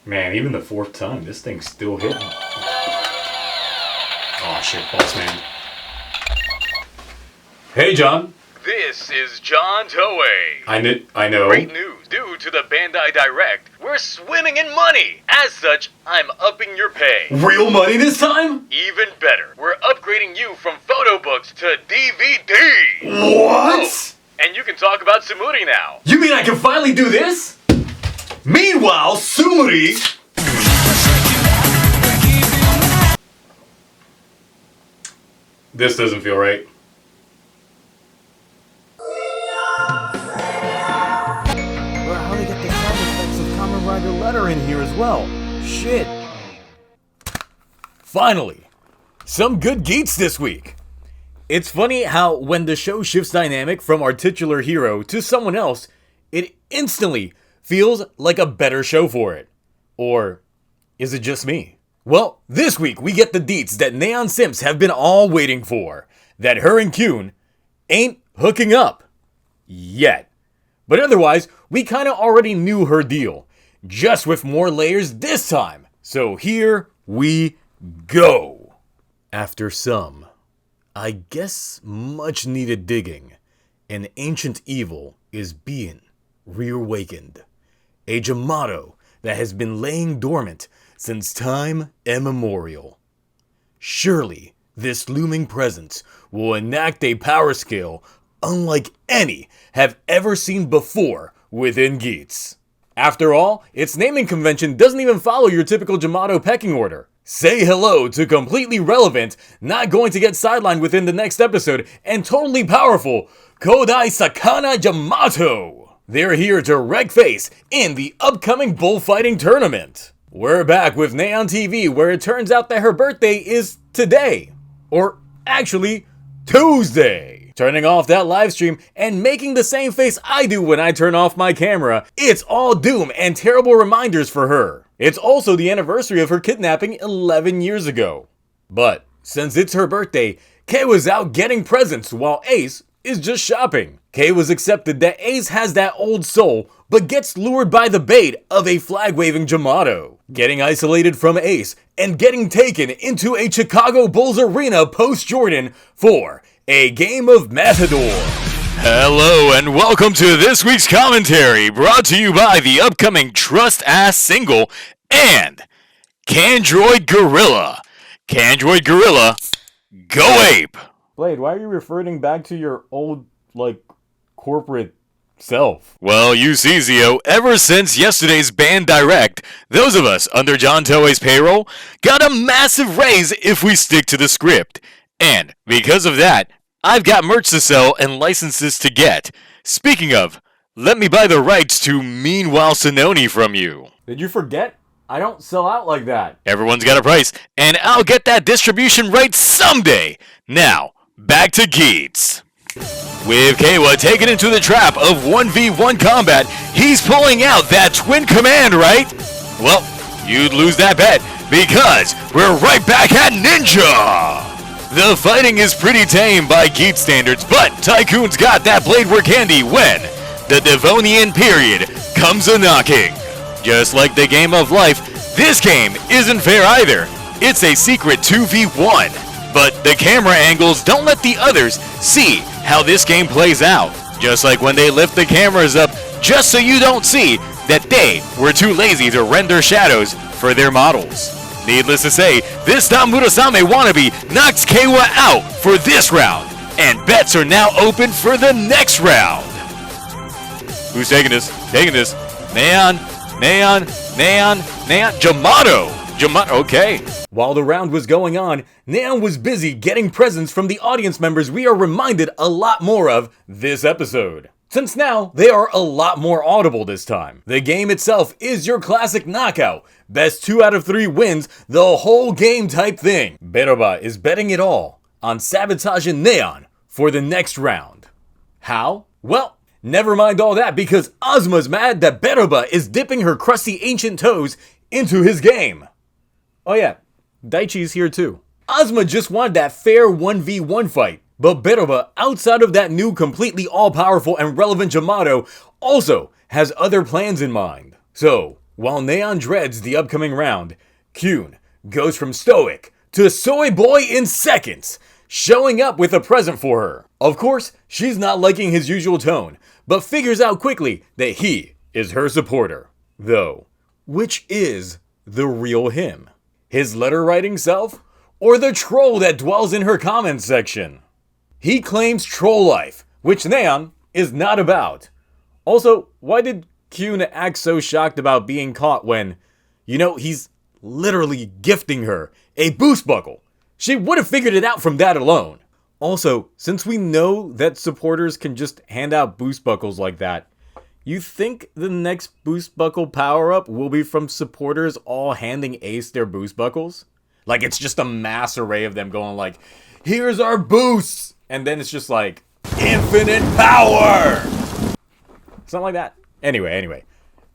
Man, even the fourth time, this thing's still hitting. Oh shit, boss man. Hey, John. This is John Toei. I know. Great news. Due to the Bandai Direct, we're swimming in money. As such, I'm upping your pay. Real money this time? Even better. We're upgrading you from photo books to DVD. What? And you can talk about Sumuri now. You mean I can finally do this? Meanwhile, Sumuri... This doesn't feel right. Well, how they get the sound effects of Kamen Rider Letter in here as well? Shit. Finally, some good Geats this week. It's funny how when the show shifts dynamic from our titular hero to someone else, it instantly feels like a better show for it. Or is it just me? Well, this week we get the deets that Neon Simps have been all waiting for. That her and Kyun ain't hooking up. Yet. But otherwise, we kinda already knew her deal. Just with more layers this time. So here we go. After some, I guess much needed digging, an ancient evil is being reawakened. A Jamato that has been laying dormant since time immemorial. Surely, this looming presence will enact a power scale unlike any have ever seen before within Geats. After all, its naming convention doesn't even follow your typical Jamato pecking order. Say hello to completely relevant, not going to get sidelined within the next episode, and totally powerful Kodai Sakana Jamato. They're here to wreck face in the upcoming bullfighting tournament. We're back with Neon TV, where it turns out that her birthday is today. Or actually, Tuesday. Turning off that live stream and making the same face I do when I turn off my camera, it's all doom and terrible reminders for her. It's also the anniversary of her kidnapping 11 years ago. But since it's her birthday, Kay was out getting presents while Ace is just shopping. Kay was accepted that Ace has that old soul, but gets lured by the bait of a flag-waving Jamato. Getting isolated from Ace and getting taken into a Chicago Bulls arena post-Jordan for a game of Matador. Hello and welcome to this week's commentary, brought to you by the upcoming Trust Ass single and Candroid Gorilla. Candroid Gorilla, go ape! Blade, why are you referring back to your old, corporate self? Well, you see, Zio, ever since yesterday's Band Direct, those of us under John Toei's payroll got a massive raise if we stick to the script. And because of that, I've got merch to sell and licenses to get. Speaking of, let me buy the rights to Meanwhile Sononi from you. Did you forget? I don't sell out like that. Everyone's got a price, and I'll get that distribution right someday. Now, back to Geats. With Kawa taken into the trap of 1v1 combat, he's pulling out that twin command, right? Well, you'd lose that bet, because we're right back at Ninja! The fighting is pretty tame by Geats standards, but Tycoon's got that blade work handy when the Devonian period comes a-knocking. Just like the game of life, this game isn't fair either. It's a secret 2v1, but the camera angles don't let the others see how this game plays out. Just like when they lift the cameras up just so you don't see that they were too lazy to render shadows for their models. Needless to say, this time Murasame wannabe knocks Kawa out for this round, and bets are now open for the next round. Who's taking this? Neon, Jamato, okay. While the round was going on, Neon was busy getting presents from the audience members we are reminded a lot more of this episode. Since now, they are a lot more audible this time. The game itself is your classic knockout. Best 2 out of 3 wins the whole game type thing. Beroba is betting it all on sabotaging Neon for the next round. How? Well, never mind all that because Ozma's mad that Beroba is dipping her crusty ancient toes into his game. Oh yeah, Daichi's here too. Ozma just wanted that fair 1v1 fight. But Beroba, outside of that new completely all-powerful and relevant Jamato, also has other plans in mind. So, While Neon dreads the upcoming round, Kyun goes from stoic to soy boy in seconds, showing up with a present for her. Of course, she's not liking his usual tone, but figures out quickly that he is her supporter. Though, which is the real him? His letter-writing self? Or the troll that dwells in her comments section? He claims troll life, which Neon is not about. Also, why did Kyun act so shocked about being caught when, he's literally gifting her a boost buckle? She would have figured it out from that alone. Also, since we know that supporters can just hand out boost buckles like that, you think the next boost buckle power-up will be from supporters all handing Ace their boost buckles? Like it's just a mass array of them going like, here's our boosts! And then it's just like, infinite power! Something like that. Anyway.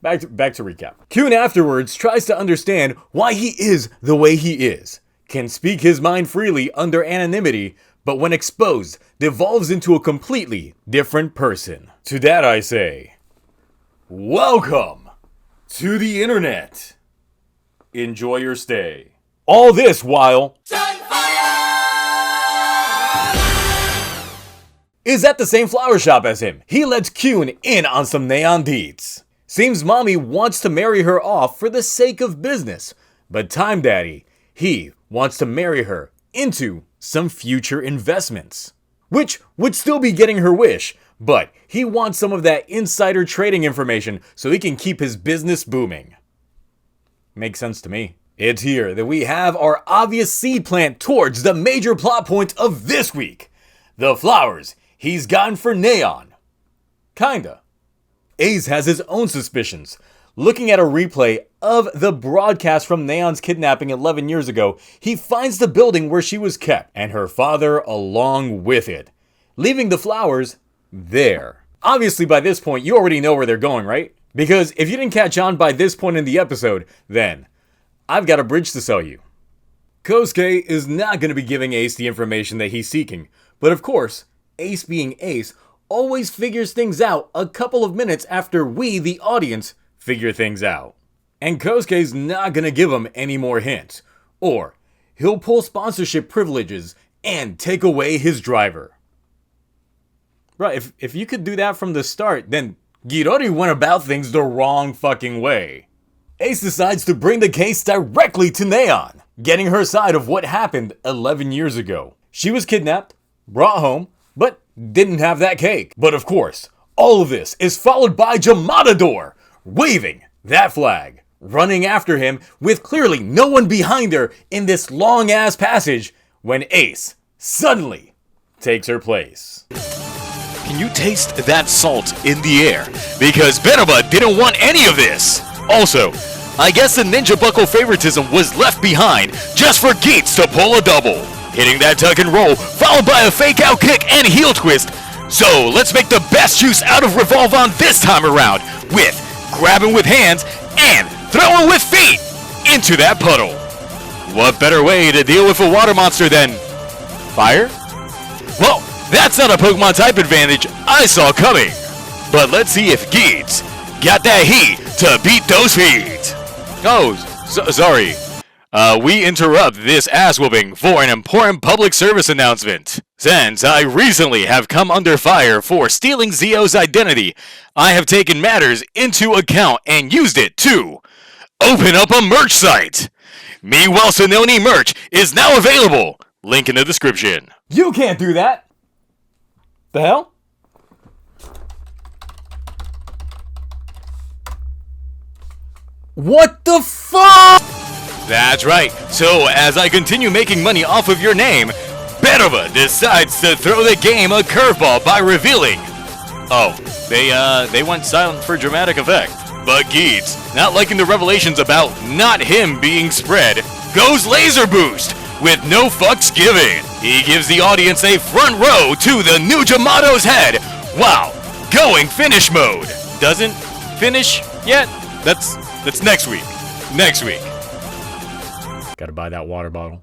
Back to recap. Kyun afterwards tries to understand why he is the way he is. Can speak his mind freely under anonymity, but when exposed, devolves into a completely different person. To that I say, welcome to the internet. Enjoy your stay. All this while is at the same flower shop as him. He lets Kyun in on some neon deeds. Seems mommy wants to marry her off for the sake of business, but Time Daddy, he wants to marry her into some future investments, which would still be getting her wish, but he wants some of that insider trading information so he can keep his business booming. Makes sense to me. It's here that we have our obvious seed plant towards the major plot point of this week. The flowers he's gotten for Neon. Kinda. Ace has his own suspicions. Looking at a replay of the broadcast from Neon's kidnapping 11 years ago, he finds the building where she was kept, and her father along with it, leaving the flowers there. Obviously by this point you already know where they're going, right? Because if you didn't catch on by this point in the episode, then I've got a bridge to sell you. Kosuke is not going to be giving Ace the information that he's seeking, but of course, Ace being Ace always figures things out a couple of minutes after we, the audience, figure things out. And Kosuke's not going to give him any more hints, or he'll pull sponsorship privileges and take away his driver. Right, if you could do that from the start, then Girori went about things the wrong fucking way. Ace decides to bring the case directly to Neon, getting her side of what happened 11 years ago. She was kidnapped, brought home, but didn't have that cake. But of course, all of this is followed by Jamato waving that flag, running after him with clearly no one behind her in this long-ass passage when Ace suddenly takes her place. Can you taste that salt in the air? Because Benaba didn't want any of this. Also, I guess the ninja buckle favoritism was left behind just for Geats to pull a double. Hitting that tuck and roll, followed by a fake out kick and heel twist. So let's make the best use out of Revolve on this time around with grabbing with hands and throwing with feet into that puddle. What better way to deal with a water monster than fire? Well, that's not a Pokemon type advantage I saw coming. But let's see if Geats got that heat to beat those feet. Oh, sorry. We interrupt this ass-whooping for an important public service announcement. Since I recently have come under fire for stealing Zio's identity, I have taken matters into account and used it to open up a merch site. Meanwhile, Sononi merch is now available. Link in the description. You can't do that! The hell? What the fuck? That's right. So, as I continue making money off of your name, Benova decides to throw the game a curveball by revealing... Oh, they went silent for dramatic effect. But Geats, not liking the revelations about not him being spread, goes laser boost with no fucks given. He gives the audience a front row to the new Jamato's head while going finish mode. Doesn't finish yet? That's next week. Next week. Gotta buy that water bottle.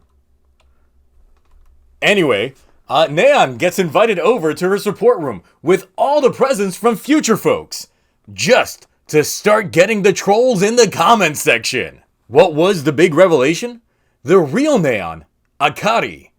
Anyway, Neon gets invited over to her support room with all the presents from future folks. Just to start getting the trolls in the comment section. What was the big revelation? The real Neon, Akari,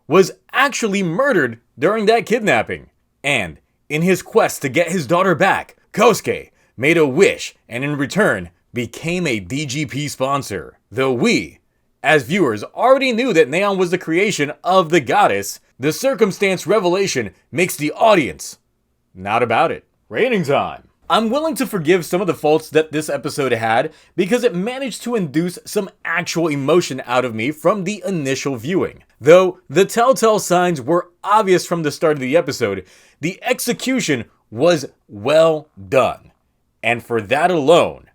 was actually murdered during that kidnapping. And in his quest to get his daughter back, Kosuke made a wish and in return became a DGP sponsor. Though we, as viewers, already knew that Neon was the creation of the goddess, the circumstance revelation makes the audience not about it. Rating time. I'm willing to forgive some of the faults that this episode had because it managed to induce some actual emotion out of me from the initial viewing. Though the telltale signs were obvious from the start of the episode, the execution was well done. And for that alone,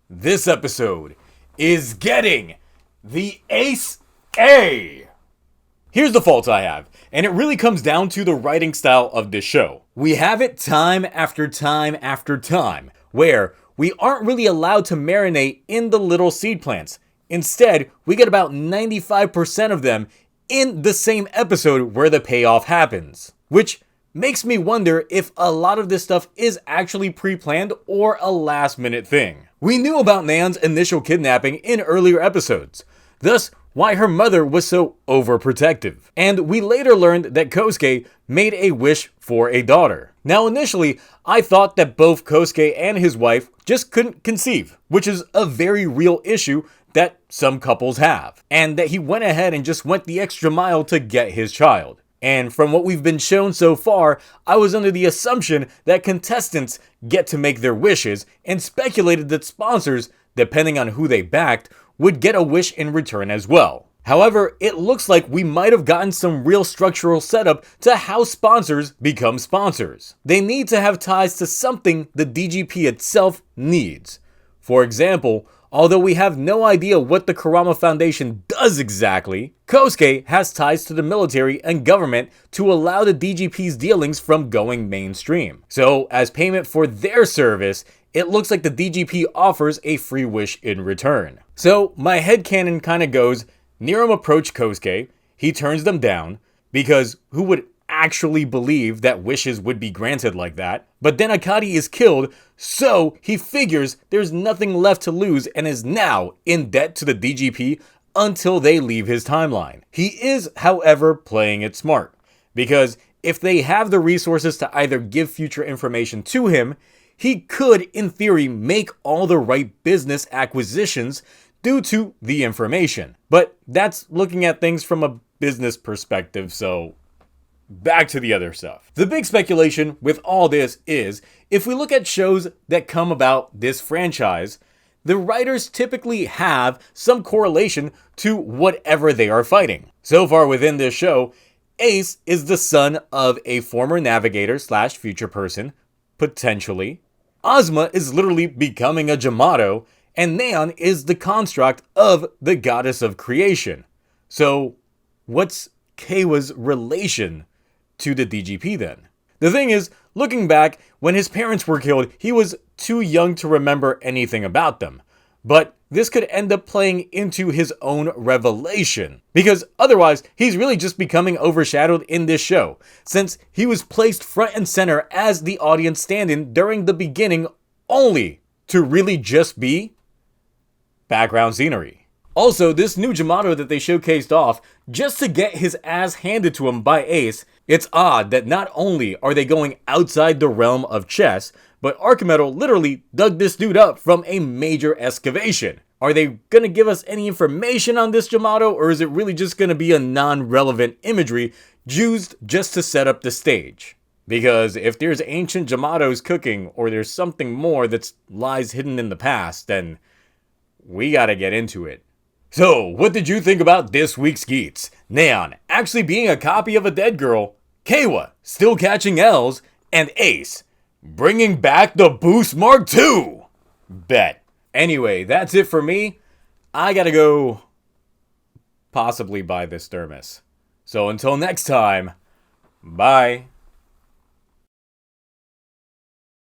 this episode is getting the Ace A. Here's the fault I have, and it really comes down to the writing style of this show. We have it time after time after time, where we aren't really allowed to marinate in the little seed plants. Instead, we get about 95% of them in the same episode where the payoff happens. Which makes me wonder if a lot of this stuff is actually pre-planned or a last-minute thing. We knew about Neon's initial kidnapping in earlier episodes, thus why her mother was so overprotective. And we later learned that Kosuke made a wish for a daughter. Now initially, I thought that both Kosuke and his wife just couldn't conceive, which is a very real issue that some couples have, and that he went ahead and just went the extra mile to get his child. And from what we've been shown so far, I was under the assumption that contestants get to make their wishes and speculated that sponsors, depending on who they backed, would get a wish in return as well. However, it looks like we might have gotten some real structural setup to how sponsors become sponsors. They need to have ties to something the DGP itself needs. For example, although we have no idea what the Kurama Foundation does exactly, Kosuke has ties to the military and government to allow the DGP's dealings from going mainstream. So, as payment for their service, it looks like the DGP offers a free wish in return. So, my headcanon kinda goes, Niram approached Kosuke, he turns them down, because who would actually believe that wishes would be granted like that? But then Akari is killed, so he figures there's nothing left to lose and is now in debt to the DGP until they leave his timeline. He is, however, playing it smart, because if they have the resources to either give future information to him, he could, in theory, make all the right business acquisitions due to the information. But that's looking at things from a business perspective, so back to the other stuff. The big speculation with all this is, if we look at shows that come about this franchise, the writers typically have some correlation to whatever they are fighting. So far within this show, Ace is the son of a former navigator / future person, potentially. Ozma is literally becoming a Jamato, and Neon is the construct of the goddess of creation. So, what's Keiwa's relation to the DGP then? The thing is, looking back, when his parents were killed, he was too young to remember anything about them. But this could end up playing into his own revelation, because otherwise, he's really just becoming overshadowed in this show, since he was placed front and center as the audience stand-in during the beginning, only to really just be background scenery. Also, this new Jamato that they showcased off, just to get his ass handed to him by Ace, it's odd that not only are they going outside the realm of chess, but Archimedo literally dug this dude up from a major excavation. Are they gonna give us any information on this Jamato, or is it really just gonna be a non-relevant imagery used just to set up the stage? Because if there's ancient Jamatos cooking, or there's something more that lies hidden in the past, then we gotta get into it. So, what did you think about this week's Geats? Neon actually being a copy of a dead girl, Keiwa still catching L's, and Ace bringing back the Boost Mark II. Bet. Anyway, that's it for me. I gotta go possibly buy this thermos. So until next time, bye.